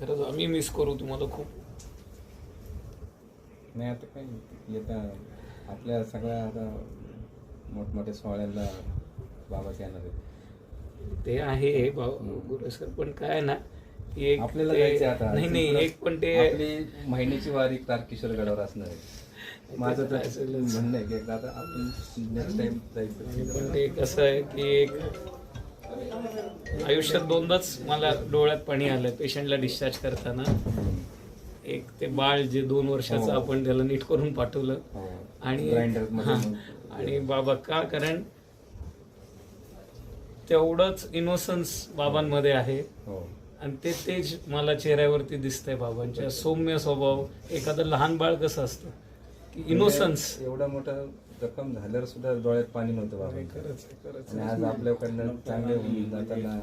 खरंच आम्ही मिस करू तुम्हाला खूप. नाही आता काय येता आपल्या सगळ्या आता मोठमोठ्या सोहळ्याला बाबाच येणार आहेत. ते आहे गुरुसर, पण काय ना एक आपल्याला ते- जायचं आता नाही एक पण ते आपली महिन्याची वारी तारकेश्वर गडावर असणार आहे. माझं तर म्हणणं आहे की एकदा आता आपण नेक्स्ट टाइम जायचं. पण ते कसं आहे की एक आयुष्यात दोनदाच मला डोळ्यात पाणी आलं पेशंटला डिस्चार्ज करताना. एक ते बाळ जे 2 वर्षाचं हो. आपण त्याला नीट करून पाठवलं आणि ग्राइंडर मध्ये हां, आणि बाबा का, कारण तेवढंच इनोसन्स बाबांमध्ये आहे हो आणि ते तेज मला चेहऱ्यावरती दिसतंय बाबांच्या. सौम्य स्वभाव. एखादं लहान बाळ कसं असतं की इनोसन्स. एवढा मोठा जखम झाल्यावर सुद्धा डोळ्यात पाणी नव्हतं बाबा. खरंच आहे, खरंच आणि आहे. आज आपल्याकडनं चांगले होऊन जाताना